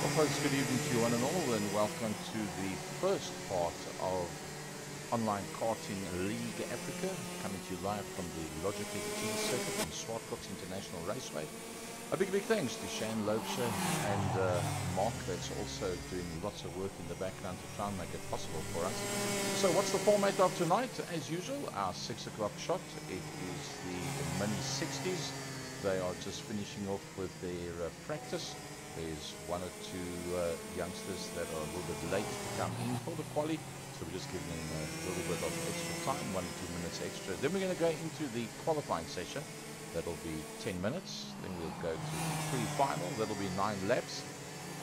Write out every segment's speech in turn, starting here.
Well, folks, good evening to you one and all, and welcome to the first part of Online Karting League Africa, coming to you live from the Logitech G circuit in Zwartkops International Raceway. A big thanks to Shane Loebscher and Mark, that's also doing lots of work in the background to try and make it possible for us. So what's the format of tonight? As usual, our 6 o'clock shot. It is the Mini 60s. They are just finishing off with their practice. There's one or two youngsters that are a little bit late to come in for the quali, so we're just giving them a little bit of extra time, 1 or 2 minutes extra. Then we're going to go into the qualifying session. That'll be 10 minutes. Then we'll go to the pre-final. That'll be 9 laps,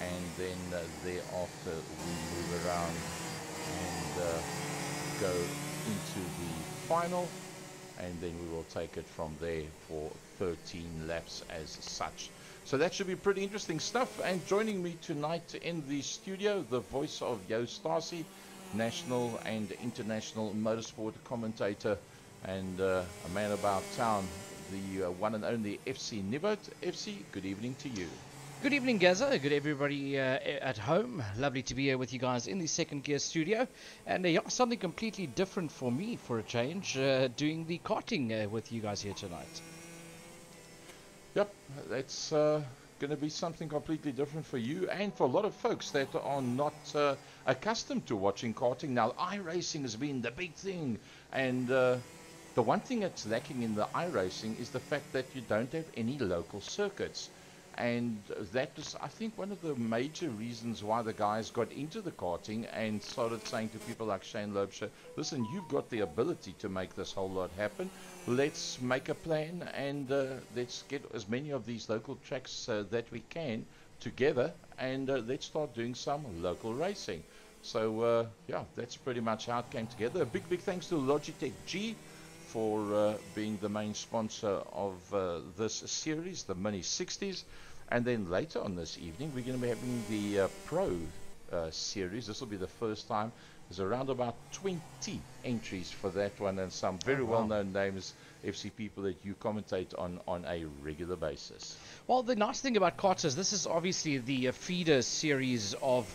and then thereafter we move around and go into the final, and then we will take it from there for 13 laps as such. So that should be pretty interesting stuff. And joining me tonight in the studio, the voice of Jo Stasi, national and international motorsport commentator, and a man about town, the one and only FC Nivot. FC, good evening to you. Good evening, Gaza. Good everybody at home. Lovely to be here with you guys in the Second Gear studio. And yeah, something completely different for me for a change, doing the karting with you guys here tonight. Yep, that's going to be something completely different for you and for a lot of folks that are not accustomed to watching karting. Now, iRacing has been the big thing, and the one thing that's lacking in the iRacing is the fact that you don't have any local circuits. And that is, I think, one of the major reasons why the guys got into the karting and started saying to people like Shane Loebscher, listen, you've got the ability to make this whole lot happen. Let's make a plan and let's get as many of these local tracks that we can together, and let's start doing some local racing. So, yeah, that's pretty much how it came together. A big thanks to Logitech G for being the main sponsor of this series, the Mini 60s. And then later on this evening, we're going to be having the Pro series. This will be the first time. There's around about 20 entries for that one, and some very well-known names, FC people that you commentate on a regular basis. Well, the nice thing about karters, this is obviously the feeder series of,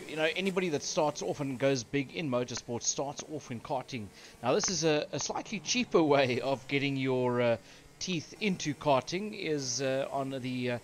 you know, anybody that starts off and goes big in motorsport starts off in karting. Now, this is a slightly cheaper way of getting your teeth into karting, is on the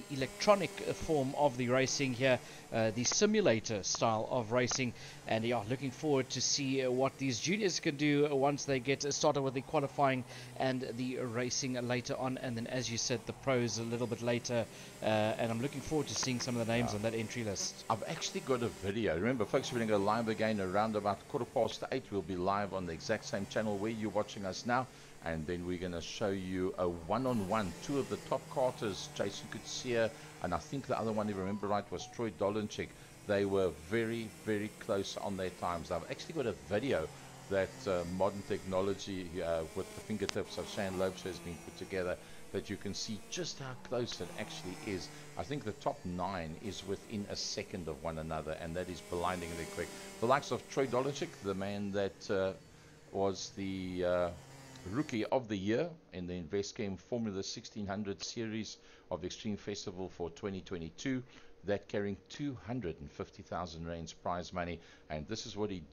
electronic form of the racing here, the simulator style of racing. And yeah, looking forward to see what these juniors can do once they get started with the qualifying and the racing later on, and then, as you said, the pros a little bit later. And I'm looking forward to seeing some of the names on that entry list. I've actually got a video. Remember, folks, we're going to go live again around about 8:15. We'll be live on the exact same channel where you're watching us now. And then we're going to show you a one-on-one, 2 of the top karters, Jason Kutsia, and I think the other one, if I remember right, was Troy Dolenchik. They were very close on their times. I've actually got a video that modern technology with the fingertips of Shane Loebscher has been put together, that you can see just how close it actually is. I think the top 9 is within a second of one another, and that is blindingly quick. The likes of Troy Dolenchik, the man that was the Rookie of the Year in the InvestGame Formula 1600 series of Extreme Festival for 2022, that carrying 250,000 rands prize money. And this is what he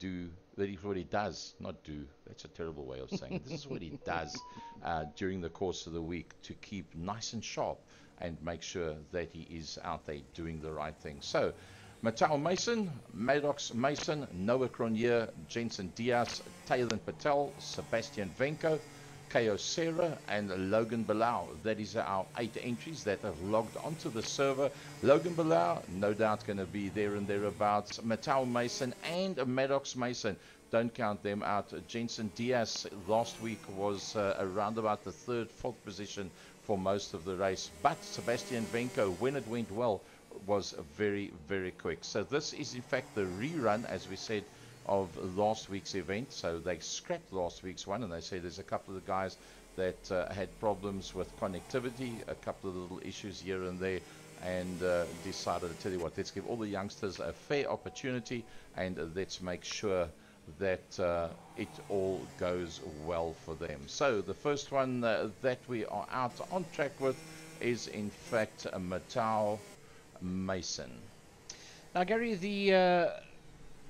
does, not do, that's a terrible way of saying it. This is what he does during the course of the week to keep nice and sharp and make sure that he is out there doing the right thing. So, Mateo Mason, Maddox Mason, Noah Cronje, Jensen Diaz, Taylor Patel, Sebastian Venko, Ko Serra, and Logan Bilal. That is our 8 entries that have logged onto the server. Logan Bilal, no doubt going to be there and thereabouts. Mateo Mason and Maddox Mason, don't count them out. Jensen Diaz last week was around about the 3rd, 4th position for most of the race. But Sebastian Venko, when it went well, was very quick. So this is in fact the rerun, as we said, of last week's event. So they scrapped last week's one, and they say there's a couple of the guys that had problems with connectivity, a couple of little issues here and there, and decided to tell you what, let's give all the youngsters a fair opportunity, and let's make sure that it all goes well for them. So the first one that we are out on track with is in fact Matao Mason. Now, Gary, the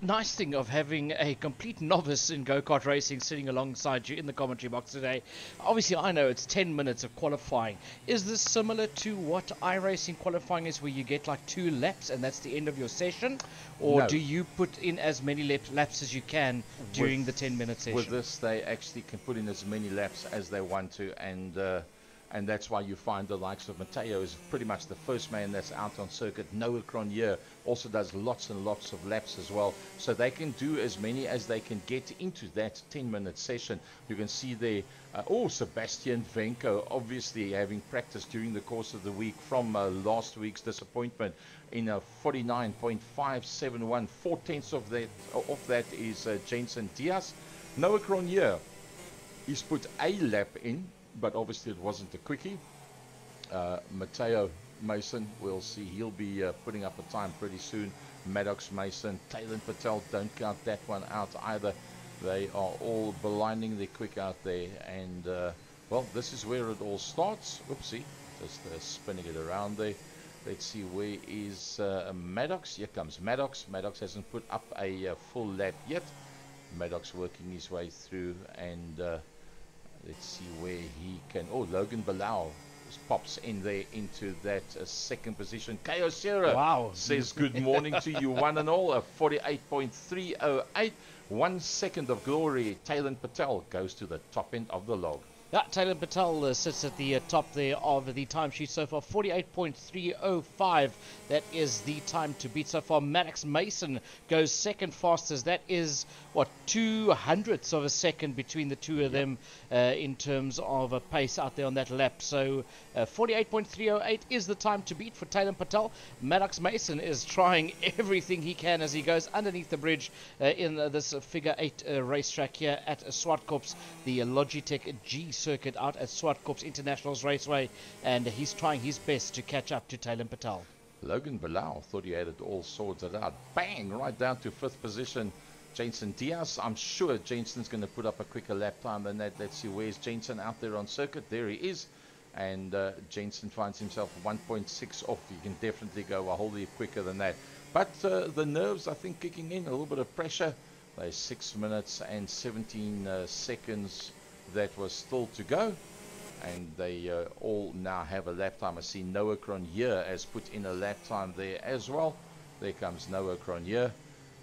nice thing of having a complete novice in go-kart racing sitting alongside you in the commentary box today, obviously I know it's 10 minutes of qualifying. Is this similar to what iRacing qualifying is, where you get like 2 laps and that's the end of your session? Or No. do you put in as many laps as you can during the 10-minute session? With this, they actually can put in as many laps as they want to, and that's why you find the likes of Mateo is pretty much the first man that's out on circuit. Noah Cronje also does lots and lots of laps as well, so they can do as many as they can get into that 10-minute session. You can see there, Sebastian Venko, obviously having practiced during the course of the week from last week's disappointment in a 49.571. 4/10 of that is Jensen Diaz. Noah Cronje, he's put a lap in, but obviously it wasn't a quickie. Mateo Mason, we'll see, he'll be putting up a time pretty soon. Maddox Mason, Taylor Patel, don't count that one out either. They are all blindingly quick out there, and well, this is where it all starts. Oopsie, just spinning it around there. Let's see, where is Maddox? Here comes Maddox. Maddox hasn't put up a full lap yet. Maddox working his way through, and let's see where he can. Logan Balau just pops in there into that second position. Kyocera, wow, says good morning to you one and all. A 48.308. 1 second of glory. Taylor Patel goes to the top end of the log. Yeah, Taylor Patel sits at the top there of the timesheet so far, 48.305. That is the time to beat so far. Maddox Mason goes second fastest. That is, 2/100ths of a second between the two of them in terms of a pace out there on that lap. So 48.308 is the time to beat for Taylor Patel. Maddox Mason is trying everything he can as he goes underneath the bridge in this figure 8 racetrack here at Zwartkops, the Logitech G circuit out at Zwartkops Internationals Raceway, and he's trying his best to catch up to Taylor Patel. Logan Balau thought he had it all sorted out. Bang! Right down to 5th position. Jensen Diaz. I'm sure Jensen's going to put up a quicker lap time than that. Let's see, where's Jensen out there on circuit? There he is. And Jensen finds himself 1.6 off. You can definitely go a whole heap quicker than that. But the nerves, I think, kicking in. A little bit of pressure. There's 6 minutes and 17 seconds that was still to go. And they all now have a lap time. I see Noah Cronje has put in a lap time there as well. There comes Noah Cronje.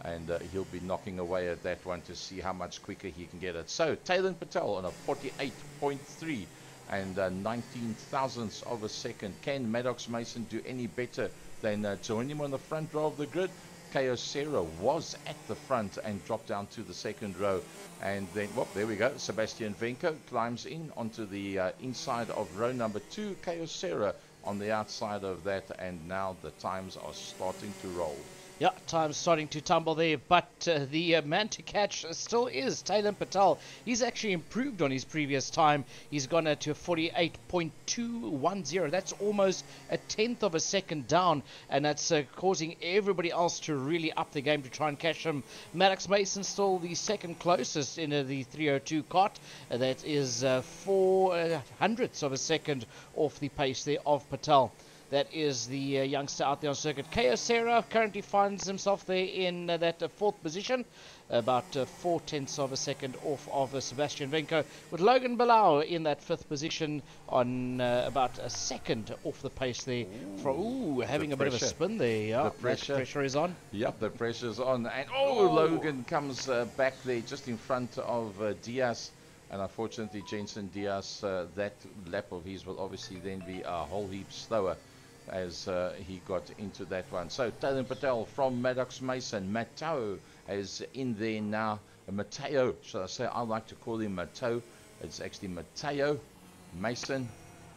And he'll be knocking away at that one to see how much quicker he can get it. So Taylor Patel on a 48.3 and 19 thousandths of a second. Can Maddox Mason do any better than join him on the front row of the grid? Kyocera was at the front and dropped down to the second row. And then, well, there we go. Sebastian Venko climbs in onto the inside of row number 2. Kyocera on the outside of that. And now the times are starting to roll. Yeah, time's starting to tumble there, but the man to catch still is Taylor Patel. He's actually improved on his previous time. He's gone to 48.210. That's almost a 10th of a second down, and that's causing everybody else to really up the game to try and catch him. Maddox Mason still the second closest in the 302 cart. That is 4/100ths of a second off the pace there of Patel. That is the youngster out there on circuit. Kyocera currently finds himself there in that 4th position, about 4/10ths of a second off of Sebastian Venko, with Logan Balau in that 5th position on about a second off the pace there. Having a bit of a spin there. Yeah, the pressure is on. Yep, the pressure's on. And Logan comes back there just in front of Diaz. And unfortunately, Jensen Diaz, that lap of his will obviously then be a whole heap slower as he got into that one. So Taylor Patel from Maddox Mason. Mateo is in there now. Mateo, should I say? I like to call him Mateo. It's actually Mateo Mason.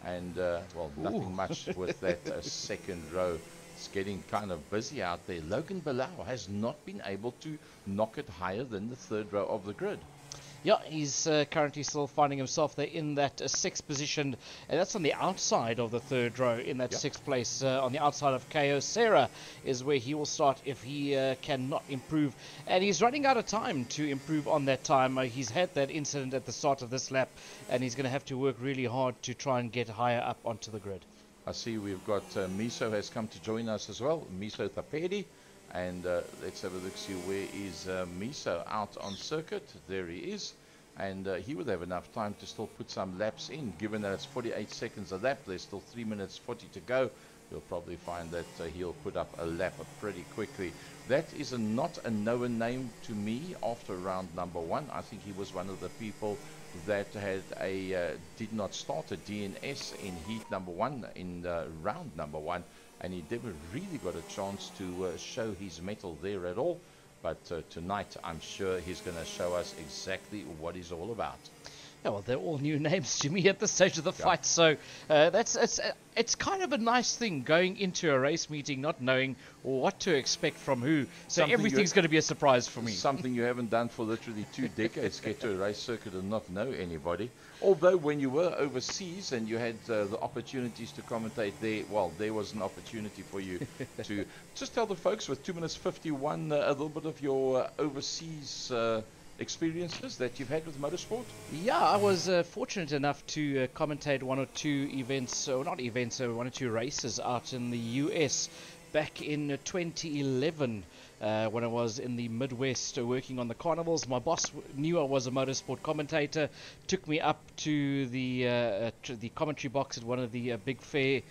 And, well, nothing much with that second row. It's getting kind of busy out there. Logan Balau has not been able to knock it higher than the 3rd row of the grid. Yeah, he's currently still finding himself there in that 6th position, and that's on the outside of the 3rd row in that 6th place. On the outside of Kyocera is where he will start if he cannot improve, and he's running out of time to improve on that time. He's had that incident at the start of this lap, and he's going to have to work really hard to try and get higher up onto the grid. I see we've got Miso has come to join us as well, Miso Tapedi. And let's have a look, see where is Miso out on circuit. There he is. And he would have enough time to still put some laps in, given that it's 48 seconds a lap. There's still 3 minutes 40 to go. You'll probably find that he'll put up a lap pretty quickly. That is not a known name to me after round number 1. I think he was one of the people that had did not start a DNS in heat number 1 in round number 1, and he never really got a chance to show his mettle there at all. But tonight, I'm sure he's going to show us exactly what he's all about. Yeah, well, they're all new names to me at this stage of the fight, so it's kind of a nice thing going into a race meeting not knowing what to expect from who. So everything's going to be a surprise for me. Something you haven't done for literally 2 decades, get to a race circuit and not know anybody. Although when you were overseas and you had the opportunities to commentate there, well, there was an opportunity for you to just tell the folks with 2 minutes 51 a little bit of your overseas experiences that you've had with motorsport. Yeah, I was fortunate enough to commentate 1 or 2 events, or not events, 1 or 2 races out in the US back in 2011 when I was in the Midwest working on the carnivals. My boss knew I was a motorsport commentator, took me up to the commentary box at one of the big fair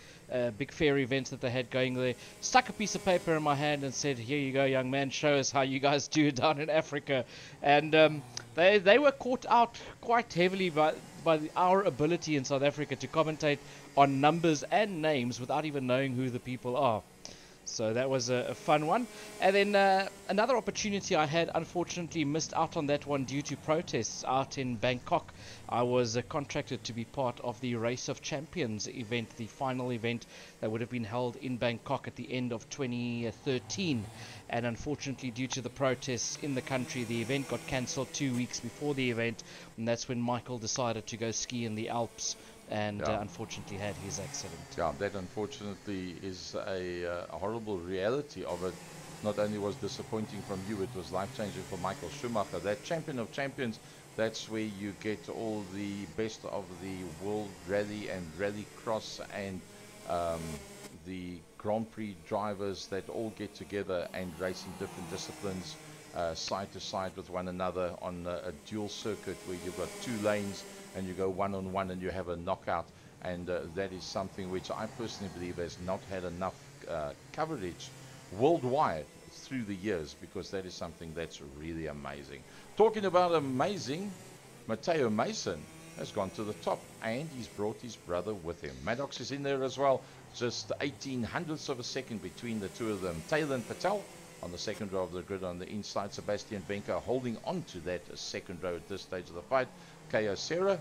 events that they had going there, stuck a piece of paper in my hand and said, "Here you go, young man, show us how you guys do it down in Africa." And they were caught out quite heavily by our ability in South Africa to commentate on numbers and names without even knowing who the people are. So that was a fun one. And then another opportunity I had, unfortunately missed out on that one due to protests out in Bangkok. I was contracted to be part of the Race of Champions event, the final event that would have been held in Bangkok at the end of 2013. And unfortunately, due to the protests in the country, the event got cancelled 2 weeks before the event. And that's when Michael decided to go ski in the Alps and unfortunately had his accident. Yeah, that unfortunately is a horrible reality of it. Not only was disappointing from you, it was life-changing for Michael Schumacher. That champion of champions, that's where you get all the best of the World Rally and Rally Cross and the Grand Prix drivers that all get together and race in different disciplines, side to side with one another on a dual circuit where you've got 2 lanes and you go one-on-one and you have a knockout. And that is something which I personally believe has not had enough coverage worldwide through the years, because that is something that's really amazing. Talking about amazing, Matteo Mason has gone to the top and he's brought his brother with him. Maddox is in there as well, just 18 hundredths of a second between the 2 of them. Taylor and Patel on the second row of the grid on the inside. Sebastian Venka holding on to that second row at this stage of the fight. Keo Serra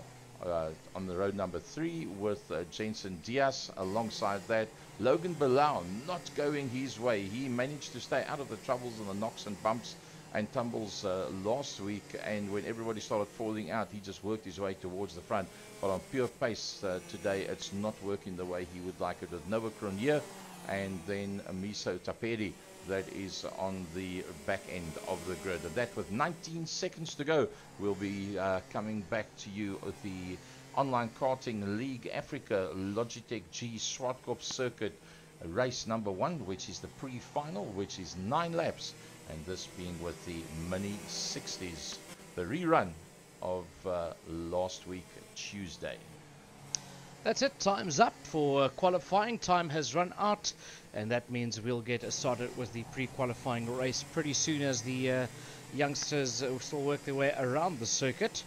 on the road number 3 with Jensen Diaz alongside that. Logan Bilal not going his way. He managed to stay out of the troubles and the knocks and bumps and tumbles last week, and when everybody started falling out, he just worked his way towards the front. But on pure pace today, it's not working the way he would like it, with Nova Cronier and then Miso Tapedi that is on the back end of the grid. And that with 19 seconds to go, we'll be coming back to you with the Online Karting League Africa Logitech G Zwartkops circuit race number 1, which is the pre-final, which is 9 laps, and this being with the Mini 60s, the rerun of last week Tuesday. That's it, time's up for qualifying. Time has run out, and that means we'll get started with the pre-qualifying race pretty soon as the youngsters will still work their way around the circuit.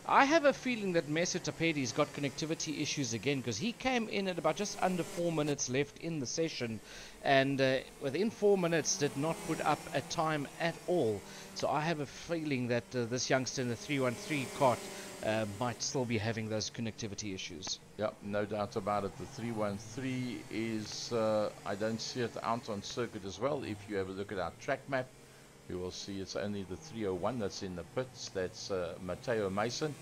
I have a feeling that Miso Tapedi's got connectivity issues again, because he came in at about just under 4 minutes left in the session, and within 4 minutes did not put up a time at all. So I have a feeling that this youngster in the 313 kart might still be having those connectivity issues. Yep, no doubt about it. The 313 is, I don't see it out on circuit as well. If you have a look at our track map, you will see it's only the 301 that's in the pits. That's Matteo Mason.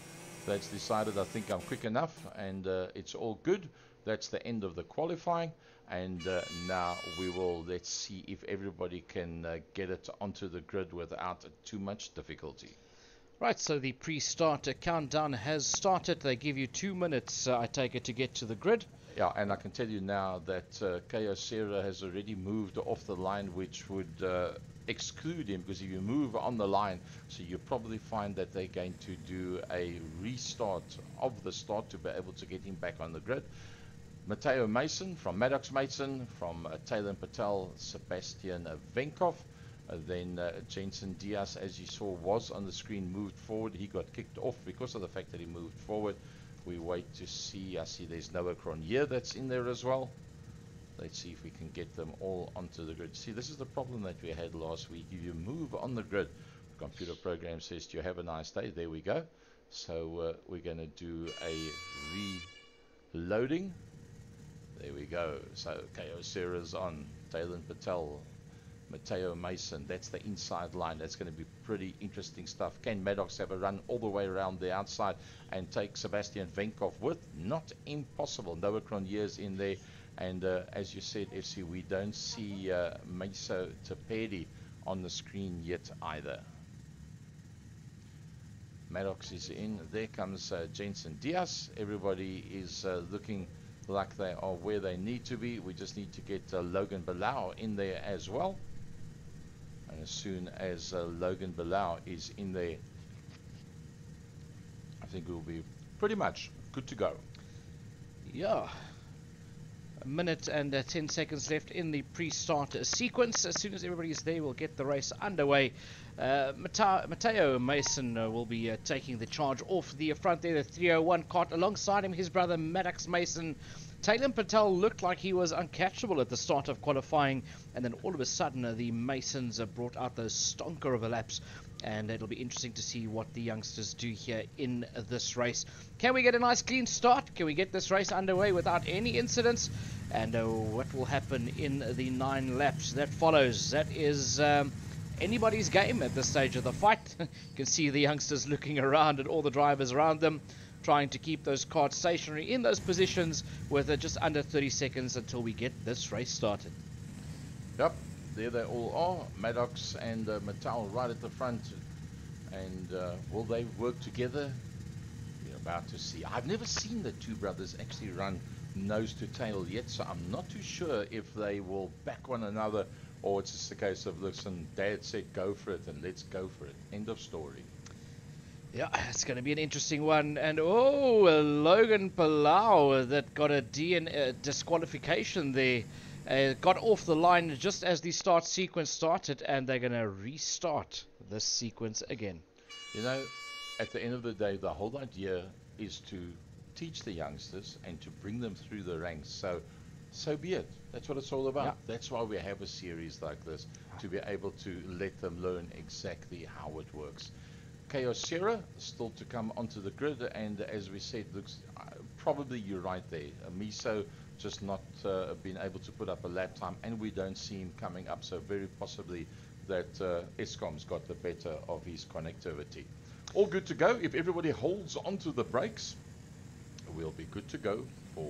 That's decided, I think I'm quick enough, and it's all good. That's the end of the qualifying, and now let's see if everybody can get it onto the grid without too much difficulty. Right, so the pre-start countdown has started. They give you 2 minutes, I take it, to get to the grid. Yeah, and I can tell you now that Kyocera has already moved off the line, which would exclude him, because if you move on the line, so you probably find that they're going to do a restart of the start to be able to get him back on the grid. Matteo Mason from Maddox Mason, from Taylor Patel, Sebastian Venkov. Then Jensen Diaz, as you saw, was on the screen, moved forward. He got kicked off because of the fact that he moved forward. We wait to see. I see there's Noah Cronje that's in there as well. Let's see if we can get them all onto the grid. See, this is the problem that we had last week. If you move on the grid, the computer program says to you, have a nice day. There we go. So we're going to do a reloading. There we go. So Kyocera's on, Taylor Patel, Matteo Mason. That's the inside line. That's going to be pretty interesting stuff. Can Maddox have a run all the way around the outside and take Sebastian Venkov with? Not impossible. Noah Cronje's in there. And as you said, FC, we don't see Meso Tepedi on the screen yet either. Maddox is in. There comes Jensen Diaz. Everybody is looking like they are where they need to be. We just need to get Logan Bilal in there as well. And as soon as Logan Bilal is in there, I think we'll be pretty much good to go. Yeah. A minute and 10 seconds left in the pre-start sequence. As soon as everybody's there, we'll get the race underway. Matteo Mason will be taking the charge off the front there, the 301 cart. Alongside him, his brother Maddox Mason. Taylor Patel looked like he was uncatchable at the start of qualifying, and then all of a sudden the Masons brought out those stonker of laps, and it'll be interesting to see what the youngsters do here in this race. Can we get a nice clean start? Can we get this race underway without any incidents? And what will happen in the 9 laps that follows? That is anybody's game at this stage of the fight. You can see the youngsters looking around and all the drivers around them, trying to keep those carts stationary in those positions with just under 30 seconds until we get this race started. Yep, there they all are. Maddox and Mattel right at the front. And will they work together? We're about to see. I've never seen the two brothers actually run nose to tail yet, so I'm not too sure if they will back one another, or it's just a case of, listen, Dad said go for it, and let's go for it. End of story. Yeah, it's going to be an interesting one. And Logan Palau that got a disqualification there. Got off the line just as the start sequence started, and they're going to restart this sequence again. You know, at the end of the day, the whole idea is to teach the youngsters and to bring them through the ranks. So be it. That's what it's all about. Yeah. That's why we have a series like this, to be able to let them learn exactly how it works. Kyocera still to come onto the grid, and as we said, looks probably you're right there. Miso just not been able to put up a lap time, and we don't see him coming up, so very possibly that Eskom's got the better of his connectivity. All good to go. If everybody holds onto the brakes, we'll be good to go for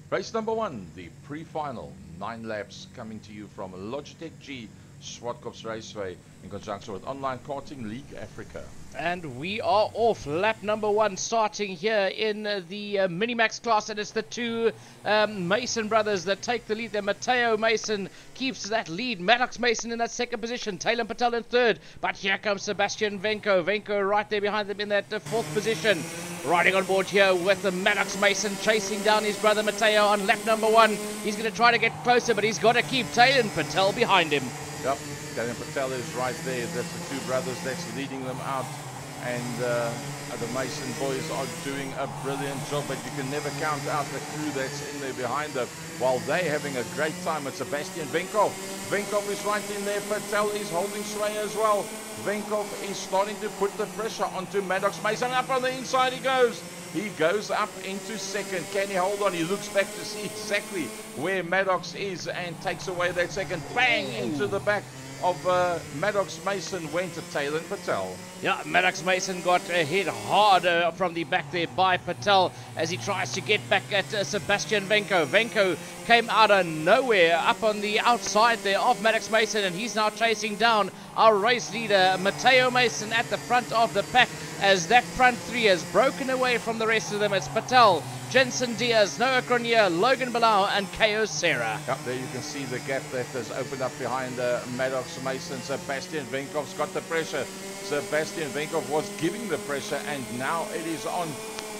race number 1, the pre-final. 9 laps coming to you from Logitech G Zwartkops Raceway in conjunction with Online Karting League Africa. And we are off. Lap number 1 starting here in the Minimax class, and it's the two Mason brothers that take the lead there. Matteo Mason keeps that lead. Maddox Mason in that second position. Taylor Patel in third. But here comes Sebastian Venko. Venko right there behind them in that fourth position. Riding on board here with the Maddox Mason, chasing down his brother Matteo on lap number 1. He's going to try to get closer, but he's got to keep Taylor Patel behind him. Yep, Taylor Patel is right there. That's the two brothers that's leading them out. And the Mason boys are doing a brilliant job, but you can never count out the crew that's in there behind them. While they're having a great time with Sebastian Venkov. Venkov is right in there. Patel is holding sway as well. Venkov is starting to put the pressure onto Maddox Mason. Up on the inside he goes. He goes up into second. Can he hold on? He looks back to see exactly where Maddox is and takes away that second. Bang! Into the back of Maddox Mason went to Taylor Patel. Yeah, Maddox Mason got hit hard from the back there by Patel as he tries to get back at Sebastian Venko. Venko came out of nowhere up on the outside there of Maddox Mason, and he's now chasing down our race leader Matteo Mason at the front of the pack as that front three has broken away from the rest of them. It's Patel, Jensen Diaz, Noah Grenier, Logan Bilal, and KO Serra. Yep, there you can see the gap that has opened up behind Maddox Mason. Sebastian Venkov's got the pressure. Sebastian Venkov was giving the pressure, and now it is on.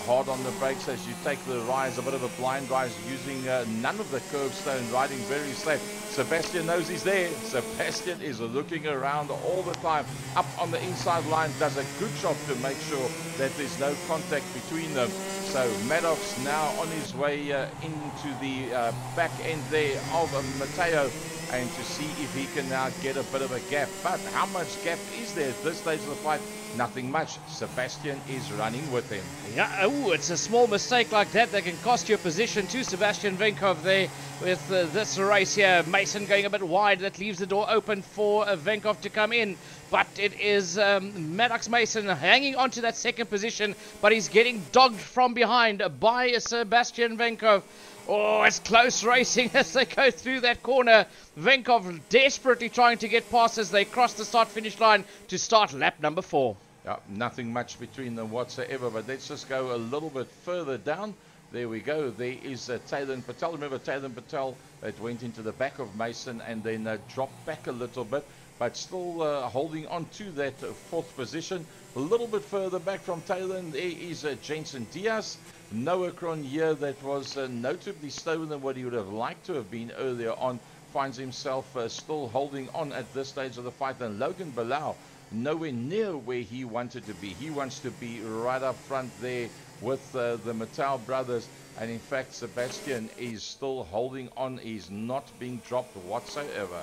Hard on the brakes as you take the rise, a bit of a blind rise, using none of the curbstone, riding very safe. Sebastian knows he's there. Sebastian is looking around all the time. Up on the inside line, does a good job to make sure that there's no contact between them. So Maddox now on his way into the back end there of Matteo, and to see if he can now get a bit of a gap. But how much gap is there at this stage of the fight? Nothing much. Sebastian is running with him. Yeah, oh, it's a small mistake like that that can cost you a position to Sebastian Venkov there with this race here. Mason going a bit wide. That leaves the door open for Venkov to come in. But it is Maddox Mason hanging on to that second position, but he's getting dogged from behind by Sebastian Venkov. Oh, it's close racing as they go through that corner. Venkov desperately trying to get past as they cross the start-finish line to start lap number 4. Yeah, nothing much between them whatsoever, but let's just go a little bit further down. There we go. There is Taylor Patel. Remember Taylor Patel that went into the back of Mason and then dropped back a little bit, but still holding on to that fourth position. A little bit further back from Taylor, there is Jensen Diaz. Noah Grenier, that was notably slower than what he would have liked to have been earlier on, finds himself still holding on at this stage of the fight. And Logan Bilal, nowhere near where he wanted to be. He wants to be right up front there with the Mattel brothers. And in fact, Sebastian is still holding on. He's not being dropped whatsoever.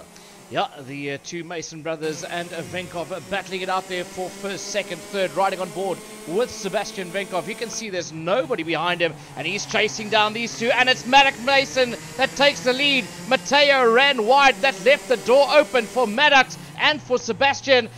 Yeah, the two Mason brothers and Venkov battling it out there for first, second, third, riding on board with Sebastian Venkov. You can see there's nobody behind him, and he's chasing down these two, and it's Maddox Mason that takes the lead. Matteo ran wide. That left the door open for Maddox and for Sebastian.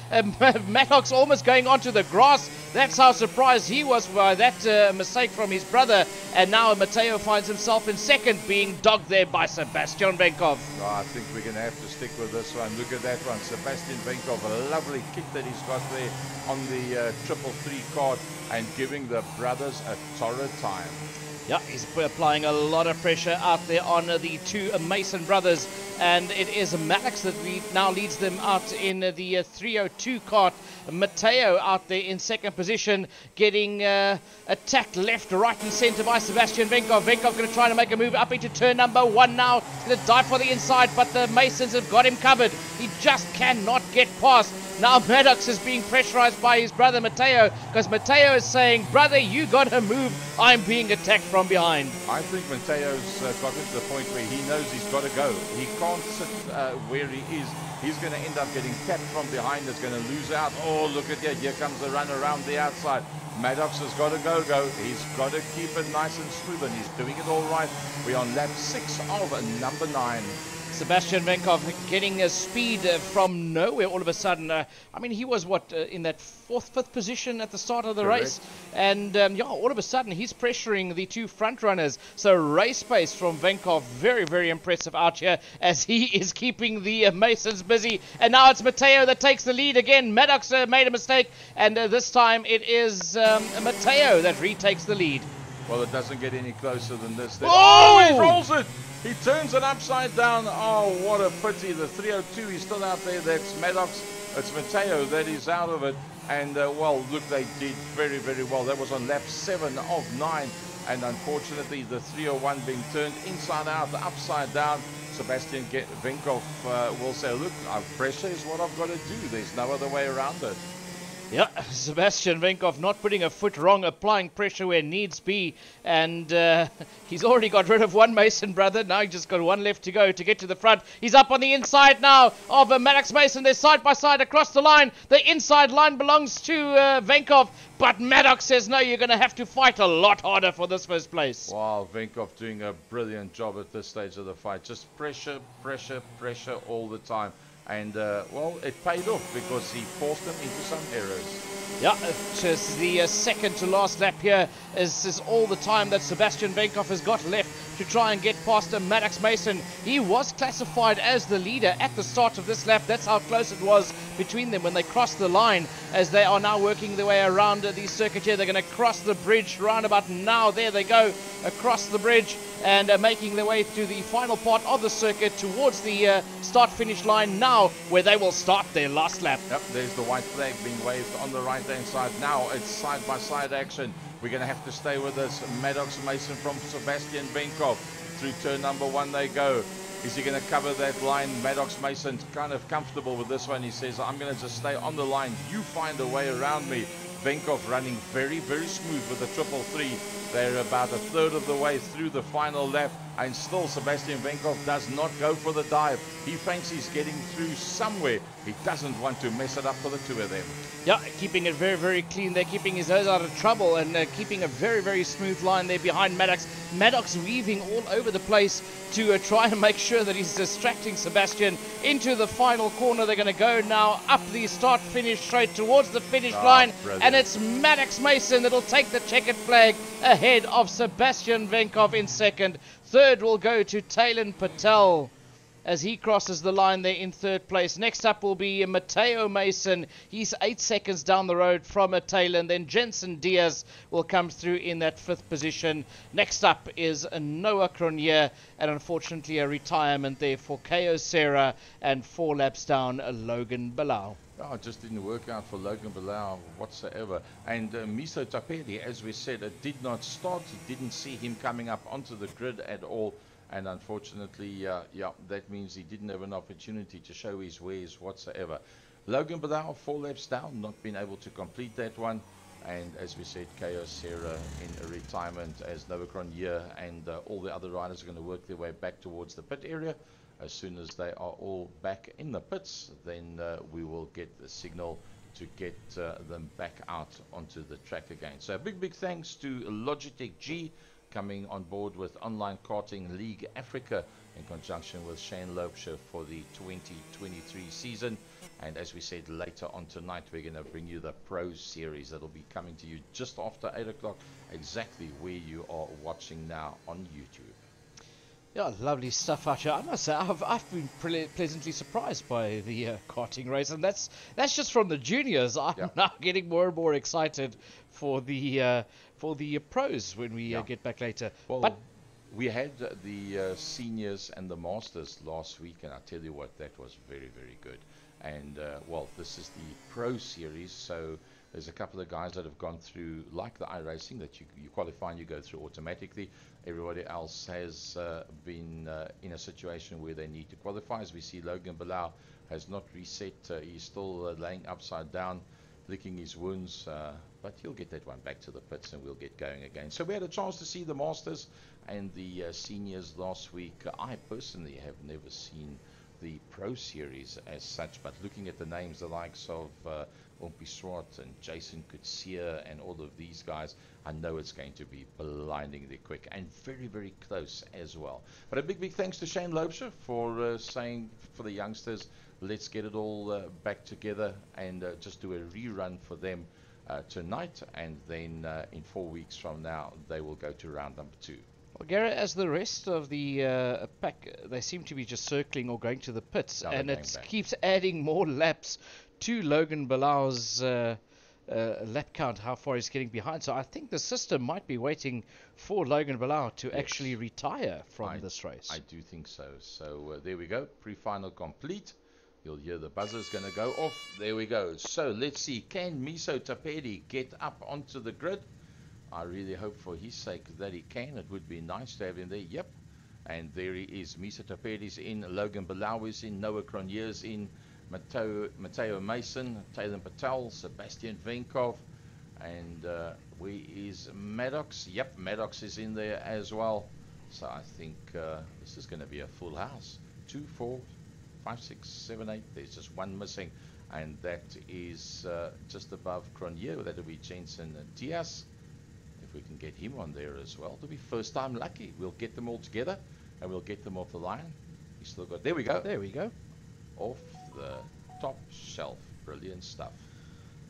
Maddox almost going onto the grass. That's how surprised he was by that mistake from his brother. And now Matteo finds himself in second, being dogged there by Sebastian Venkov. Oh, I think we're going to have to stick with this one. Look at that one. Sebastian Venkov, a lovely kick that he's got there on the 333 card, and giving the brothers a torrid time. Yeah, he's applying a lot of pressure out there on the two Mason brothers, and it is Maddox that now leads them out in the 302 cart. Matteo out there in second position, getting attacked left, right and centre by Sebastian Venkov. Venkov going to try to make a move up into turn number 1 now. He's going to dive for the inside, but the Masons have got him covered. He just cannot get past. Now Maddox is being pressurized by his brother Matteo, because Matteo is saying, brother, you got to move. I'm being attacked from behind. I think Matteo's gotten to the point where he knows he's got to go. He can't sit where he is. He's going to end up getting tapped from behind. It's going to lose out. Oh, look at that. Here comes the run around the outside. Maddox has got to go. He's got to keep it nice and smooth, and he's doing it all right. We're on lap 6 of number 9. Sebastian Venkov getting a speed from nowhere all of a sudden. I mean, he was, in that 4th, 5th position at the start of the race. And, yeah, all of a sudden he's pressuring the two front runners. So race pace from Venkov, very, very impressive out here as he is keeping the Masons busy. And now it's Matteo that takes the lead again. Maddox made a mistake, and this time it is Matteo that retakes the lead. Well, it doesn't get any closer than this. Oh! He rolls it! He turns it upside down. Oh, what a pity. The 302 is still out there. That's Maddox. It's Matteo that is out of it. And, well, look, they did very, very well. That was on lap 7 of 9. And unfortunately, the 301 being turned inside out, upside down. Sebastian Venkov will say, look, pressure is what I've got to do. There's no other way around it. Yeah, Sebastian Venkov not putting a foot wrong, applying pressure where needs be, and he's already got rid of one Mason brother. Now he's just got one left to go to get to the front. He's up on the inside now of Maddox Mason. They're side by side across the line. The inside line belongs to Venkov, but Maddox says, no, you're going to have to fight a lot harder for this first place. Wow, Venkov doing a brilliant job at this stage of the fight. Just pressure, pressure, pressure all the time. And, well, it paid off because he forced them into some errors. Yeah, just the second to last lap here is all the time that Sebastian Venkov has got left to try and get past Maddox Mason. He was classified as the leader at the start of this lap. That's how close it was between them when they crossed the line, as they are now working their way around the circuit here. They're going to cross the bridge roundabout now. There they go, across the bridge, and making their way to the final part of the circuit towards the start-finish line now, where they will start their last lap. Yep, there's the white flag being waved on the right-hand side. Now it's side-by-side action. We're going to have to stay with us. Maddox Mason from Sebastian Venkov. Through turn number 1 they go. Is he going to cover that line? Maddox Mason's kind of comfortable with this one. He says, I'm going to just stay on the line. You find a way around me. Venkov running very, very smooth with the 333. They're about a third of the way through the final lap, and still Sebastian Venkov does not go for the dive. He thinks he's getting through somewhere. He doesn't want to mess it up for the two of them. Yeah, keeping it very, very clean. They're keeping his nose out of trouble and keeping a very, very smooth line there behind Maddox. Maddox weaving all over the place to try and make sure that he's distracting Sebastian into the final corner. They're going to go now up the start-finish straight towards the finish line. Brilliant. And it's Maddox Mason that'll take the checkered flag ahead of Sebastian Venkov in second. Third will go to Taylan Patel as he crosses the line there in third place. Next up will be Matteo Mason. He's 8 seconds down the road from Taylan. Then Jensen Diaz will come through in that 5th position. Next up is Noah Cronje, and unfortunately a retirement there for Ko Serra, and 4 laps down Logan Balau. Oh, it just didn't work out for Logan Balau whatsoever. And Miso Tapedi, as we said, it did not start. He didn't see him coming up onto the grid at all. And unfortunately, yeah, that means he didn't have an opportunity to show his wares whatsoever. Logan Balau, 4 laps down, not been able to complete that one. And as we said, Ko Serra in retirement, as Noah Cronje and all the other riders are going to work their way back towards the pit area. As soon as they are all back in the pits, then we will get the signal to get them back out onto the track again. So a big thanks to Logitech G, coming on board with Online Karting League Africa in conjunction with Shane Loebscher for the 2023 season. And as we said, later on tonight, we're going to bring you the Pro Series. That'll be coming to you just after 8 o'clock, exactly where you are watching now on YouTube. Yeah, lovely stuff out here. I must say, I've been pleasantly surprised by the karting race, and that's just from the juniors. I'm now getting more and more excited for the pros when we get back later. Well, but we had the seniors and the masters last week, and I tell you what, that was very, very good. And well, this is the Pro Series, so there's a couple of guys that have gone through, like the iRacing, that you qualify and you go through automatically. Everybody else has been in a situation where they need to qualify. As we see, Logan Balau has not reset. He's still laying upside down, licking his wounds, but he'll get that one back to the pits and we'll get going again. So we had a chance to see the Masters and the seniors last week. I personally have never seen the Pro Series as such, but looking at the names, the likes of Ompi Swart and Jason Kutsia and all of these guys, I know it's going to be blindingly quick and very, very close as well. But a big thanks to Shane Loebscher for saying for the youngsters, let's get it all back together and just do a rerun for them tonight, and then in 4 weeks from now they will go to round number 2. Well, Garrett, as the rest of the pack, they seem to be just circling or going to the pits, and it keeps adding more laps to Logan Balau's lap count, how far he's getting behind. So I think the system might be waiting for Logan Balau to actually retire from this race. I do think so. So there we go, pre-final complete. You'll hear the buzzer's going to go off. There we go. So let's see, can Miso Tapedi get up onto the grid? I really hope for his sake that he can. It would be nice to have him there. Yep. And there he is. Miso Tapedi's in. Logan Balau is in. Noah Cronje's in. Matteo Mason. Taylan Patel. Sebastian Venkov. And where is Maddox? Yep, Maddox is in there as well. So I think this is going to be a full house. 2, 4, 5, 6, 7, 8. There's just one missing. And that is just above Cronje. That'll be Jensen Diaz. If we can get him on there as well, it'll be first time lucky. We'll get them all together and we'll get them off the line. We still got, there we go. There we go. Off the top shelf. Brilliant stuff.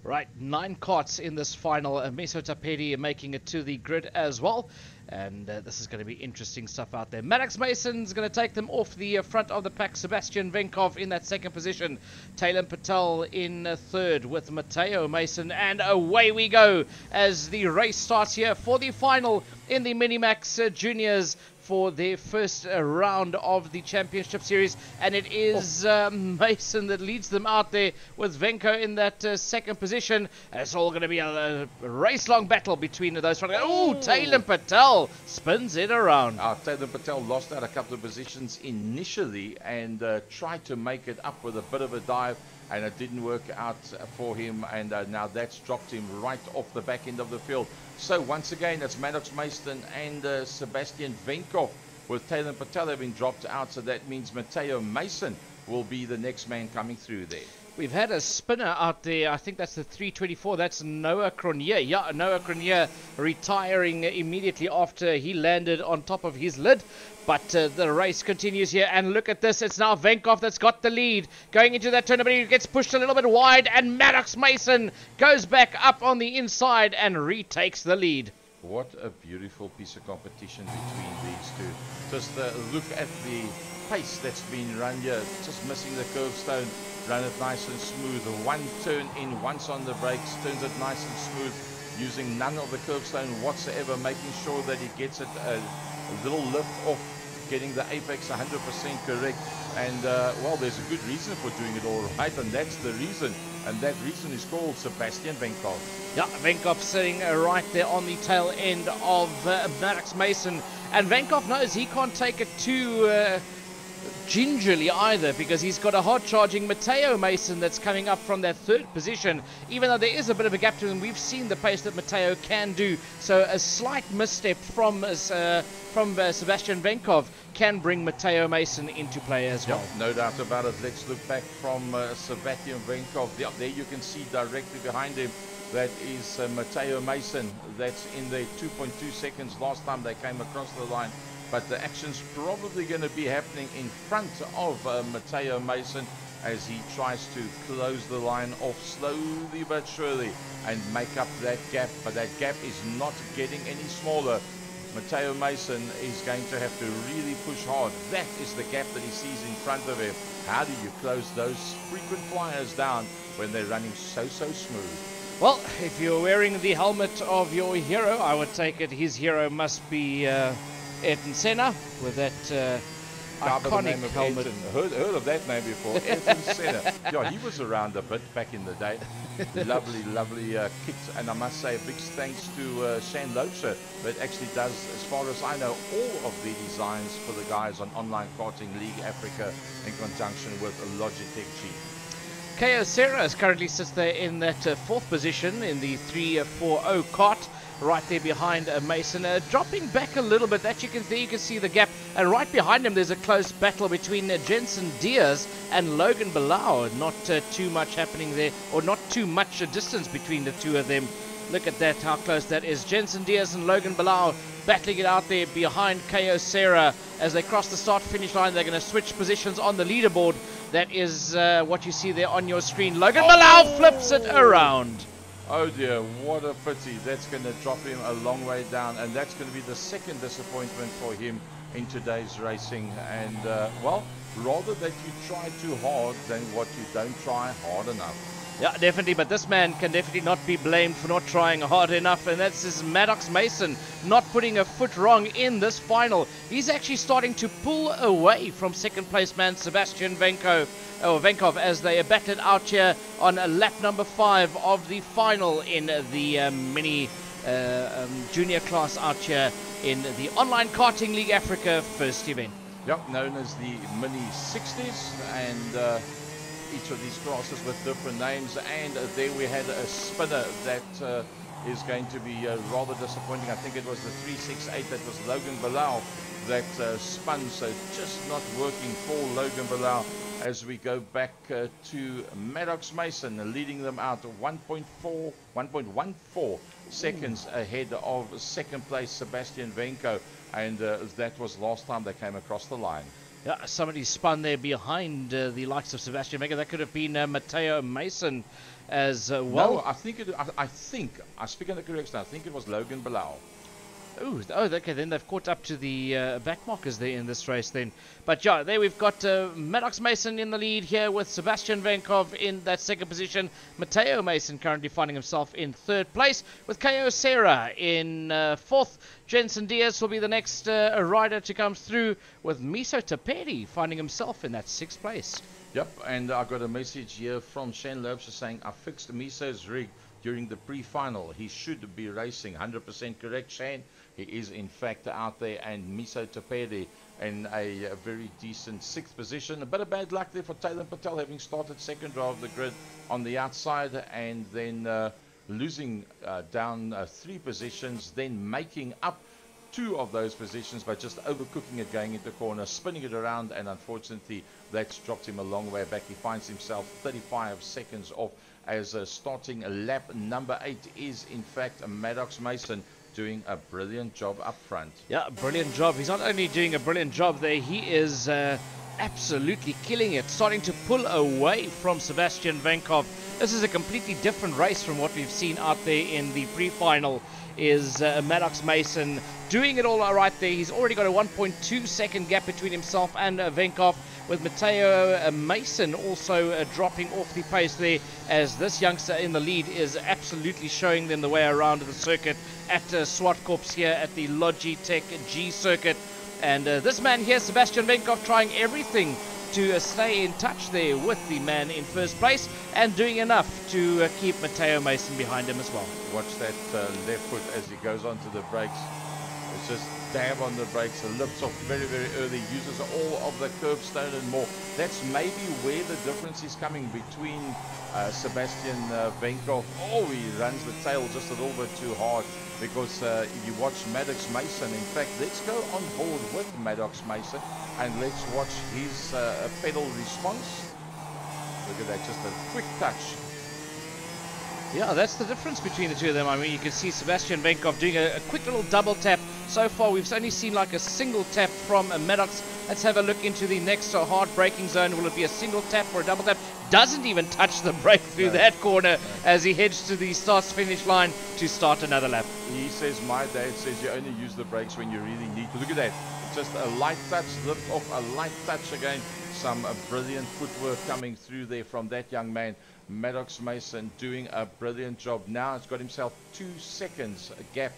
Right, 9 carts in this final. Meso Tapedi making it to the grid as well. And this is going to be interesting stuff out there. Maddox Mason's going to take them off the front of the pack. Sebastian Venkov in that second position. Taylor Patel in third with Matteo Mason. And away we go as the race starts here for the final in the Minimax Juniors for their first round of the championship series, and it is Mason that leads them out there with Venko in that second position. And it's all going to be a race-long battle between those. Oh, Taylor Patel spins it around. Taylor Patel lost out a couple of positions initially and tried to make it up with a bit of a dive, and it didn't work out for him, and now that's dropped him right off the back end of the field. So once again, it's Maddox Mason and Sebastian Venkov with Taylor Patel having dropped out, so that means Matteo Mason will be the next man coming through there. We've had a spinner out there. I think that's the 324. That's Noah Cronier. Yeah, Noah Cronier retiring immediately after he landed on top of his lid. But the race continues here, and look at this. It's now Venkov that's got the lead. Going into that turn, but he gets pushed a little bit wide, and Maddox Mason goes back up on the inside and retakes the lead. What a beautiful piece of competition between these two. Just look at the pace that's been run here. Just missing the curbstone. Run it nice and smooth. One turn in, once on the brakes, turns it nice and smooth, using none of the curbstone whatsoever, making sure that he gets it a little lift off, getting the apex 100% correct. And well, there's a good reason for doing it all right, and that's the reason. And that reason is called Sebastian Venkov. Yeah, Venkov sitting right there on the tail end of Maddox Mason. And Venkov knows he can't take it too gingerly either, because he's got a hard charging Matteo Mason that's coming up from that third position. Even though there is a bit of a gap to him, we've seen the pace that Matteo can do. So a slight misstep from Sebastian Venkov can bring Matteo Mason into play as well. Yep, no doubt about it. Let's look back from Sebastian Venkov. There you can see directly behind him, that is Matteo Mason. That's in the 2.2 seconds last time they came across the line. But the action's probably going to be happening in front of Matteo Mason as he tries to close the line off slowly but surely and make up that gap. But that gap is not getting any smaller. Matteo Mason is going to have to really push hard. That is the gap that he sees in front of him. How do you close those frequent flyers down when they're running so smooth? Well, if you're wearing the helmet of your hero, I would take it his hero must be Ayrton Senna with that iconic helmet. Heard of that name before. Ayrton Senna. Yeah, he was around a bit back in the day. lovely kit. And I must say a big thanks to Shane Loacher that actually does, as far as I know, all of the designs for the guys on Online Karting League Africa in conjunction with Logitech G. KO Serra currently sits there in that fourth position in the 340 kart, right there behind Mason, dropping back a little bit. That you can see the gap, and right behind him there's a close battle between Jensen Diaz and Logan Bilal. Not too much happening there, or not too much distance between the two of them. Look at that, how close that is. Jensen Diaz and Logan Bilal battling it out there behind KO Serra. As they cross the start-finish line, they're going to switch positions on the leaderboard. That is what you see there on your screen. Logan Bilal flips it around. Oh dear, what a pity. That's going to drop him a long way down, and that's going to be the second disappointment for him in today's racing. And well, rather that you try too hard than what you don't try hard enough. Yeah, definitely, but this man can definitely not be blamed for not trying hard enough, and that's his Maddox Mason not putting a foot wrong in this final. He's actually starting to pull away from second place man Sebastian Venkov as they battled out here on lap number 5 of the final in the mini junior class out here in the Online Karting League Africa first event. Yep, known as the Mini 60s, and each of these classes with different names. And there we had a spinner that is going to be rather disappointing. I think it was the 368 that was Logan Bilal that spun, so just not working for Logan Bilal. As we go back to Maddox Mason, leading them out 1.14 seconds ahead of second place Sebastian Venkov, and that was last time they came across the line. Yeah, somebody spun there behind the likes of Sebastian Venko. That could have been Matteo Mason as well. No, I think I speak in the correction. I think it was Logan Bilal. Oh, okay, then they've caught up to the back markers there in this race then. But yeah, there we've got Maddox Mason in the lead here with Sebastian Venkov in that second position. Matteo Mason currently finding himself in third place with Ko Serra in fourth. Jensen Diaz will be the next rider to come through with Miso Taperi finding himself in that sixth place. Yep, and I got a message here from Shane Lopes saying, I fixed Miso's rig during the pre-final. He should be racing. 100% correct, Shane. He is in fact out there, and Miso Taperi in a very decent sixth position. A bit of bad luck there for Taylor Patel, having started second row of the grid on the outside, and then losing down 3 positions, then making up 2 of those positions by just overcooking it going into corner, spinning it around, and unfortunately that's dropped him a long way back. He finds himself 35 seconds off as starting lap number 8 is in fact Maddox Mason, doing a brilliant job up front. Yeah, brilliant job. He's not only doing a brilliant job there, he is absolutely killing it, starting to pull away from Sebastian Venkov. This is a completely different race from what we've seen out there in the pre-final. Is Maddox Mason doing it all right there. He's already got a 1.2 second gap between himself and Venkov, with Matteo Mason also dropping off the pace there, as this youngster in the lead is absolutely showing them the way around the circuit at Zwartkops here at the Logitech G circuit. And this man here, Sebastian Venkov, trying everything to stay in touch there with the man in first place, and doing enough to keep Matteo Mason behind him as well. Watch that left foot as he goes onto the brakes. It's just dab on the brakes, the lips off very, very early, uses all of the curbstone and more. That's maybe where the difference is coming between Sebastian Venkov. Oh, he runs the tail just a little bit too hard, because if you watch Maddox Mason, in fact, let's go on board with Maddox Mason and let's watch his pedal response. Look at that, just a quick touch. Yeah, that's the difference between the two of them. I mean, you can see Sebastian Venkov doing a quick little double tap. So far, we've only seen like a single tap from Maddox. Let's have a look into the next hard braking zone. Will it be a single tap or a double tap? Doesn't even touch the brake through that corner as he heads to the start-finish line to start another lap. He says, my dad says you only use the brakes when you really need to. Look at that. Just a light touch, lift off, a light touch again. Some brilliant footwork coming through there from that young man. Maddox Mason doing a brilliant job. Now he's got himself 2 seconds gap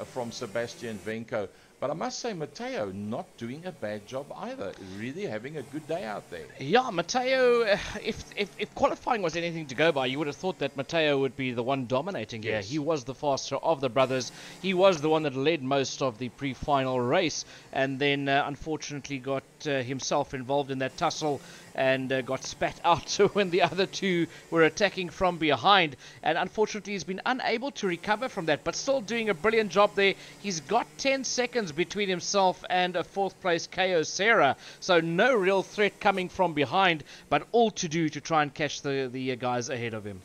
from Sebastian Venko. But I must say, Matteo not doing a bad job either. Really having a good day out there. Yeah, Matteo, if qualifying was anything to go by, you would have thought that Matteo would be the one dominating here. He was the faster of the brothers. He was the one that led most of the pre-final race, and then unfortunately got himself involved in that tussle and got spat out when the other two were attacking from behind, and unfortunately he's been unable to recover from that, but still doing a brilliant job there. He's got 10 seconds between himself and a 4th place Ko Serra, so no real threat coming from behind, but all to do to try and catch the guys ahead of him.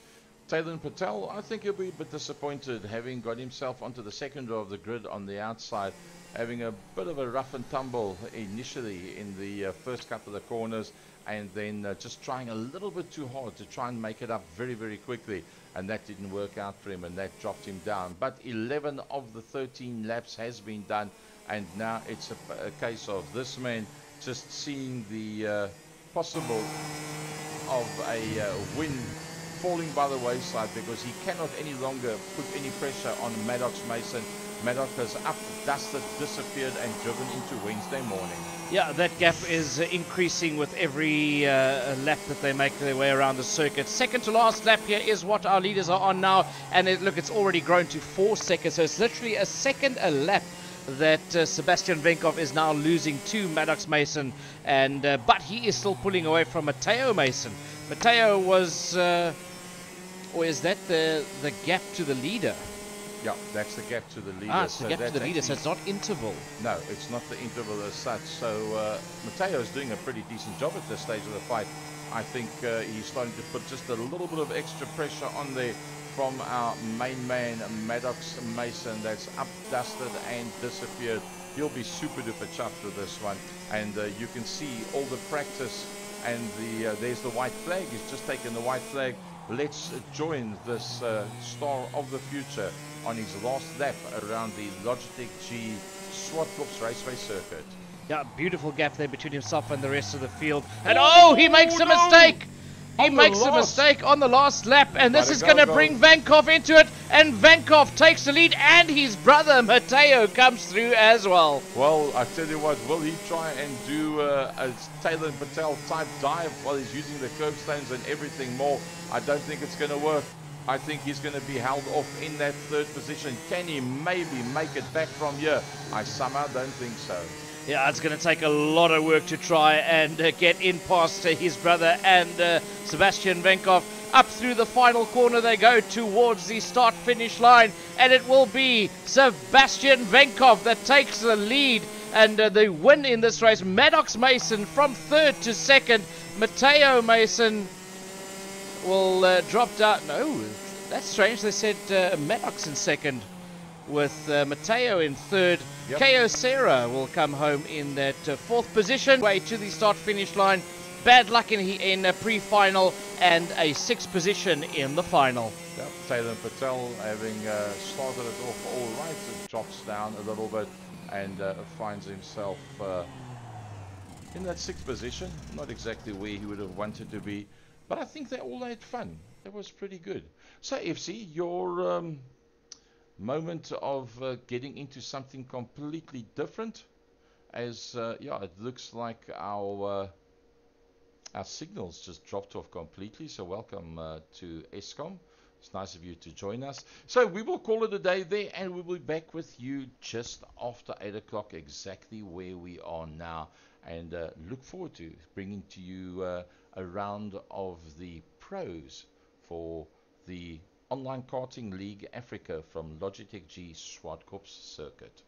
Taylor Patel, I think he'll be a bit disappointed, having got himself onto the second row of the grid on the outside, having a bit of a rough and tumble initially in the first couple of the corners, and then just trying a little bit too hard to try and make it up very, very quickly, and that didn't work out for him, and that dropped him down. But 11 of the 13 laps has been done, and now it's a case of this man just seeing the possible of a win falling by the wayside, because he cannot any longer put any pressure on Maddox Mason. Maddox has up, dusted, disappeared, and driven into Wednesday morning. Yeah, that gap is increasing with every lap that they make their way around the circuit. Second to last lap here is what our leaders are on now, and look, it's already grown to 4 seconds, so it's literally a second a lap that Sebastian Venkov is now losing to Maddox Mason, and but he is still pulling away from Matteo Mason. Matteo was, or is that the gap to the leader? Yeah, that's the gap to the leader. Ah, it's the gap to the leader, so it's not interval. No, it's not the interval as such. So Matteo is doing a pretty decent job at this stage of the fight. I think he's starting to put just a little bit of extra pressure on there from our main man, Maddox Mason. That's up, dusted, and disappeared. He'll be super duper chuffed with this one. And you can see all the practice, and there's the white flag. He's just taken the white flag. Let's join this star of the future on his last lap around the Logitech G Zwartkops Raceway circuit. Yeah, beautiful gap there between himself and the rest of the field. And oh, he makes a mistake! He makes a mistake on the last lap, and this is going to bring Zwartkops into it, and Zwartkops takes the lead, and his brother Mateo comes through as well. Well, I tell you what, will he try and do a Taylor and Patel type dive while he's using the curbstones and everything more? I don't think it's going to work. I think he's going to be held off in that third position. Can he maybe make it back from here? I somehow don't think so. Yeah, it's going to take a lot of work to try and get in past his brother and Sebastian Zwartkops. Up through the final corner they go towards the start-finish line, and it will be Sebastian Zwartkops that takes the lead and the win in this race. Maddox Mason from third to second. Mateo Mason will drop down. No, that's strange. They said Maddox in second, with Mateo in third. Yep. KO Serra will come home in that fourth position. Way to the start-finish line. Bad luck in a pre-final and a sixth position in the final. Yep. Taylor Patel having started it off all right, it drops down a little bit and finds himself in that sixth position. Not exactly where he would have wanted to be, but I think they all had fun. It was pretty good. So FC, your moment of getting into something completely different, as yeah, it looks like our signals just dropped off completely. So welcome to Eskom. It's nice of you to join us. So we will call it a day there, and we'll be back with you just after 8 o'clock, exactly where we are now, and look forward to bringing to you a round of the pros for the Online Karting League Africa from Logitech G Zwartkops circuit.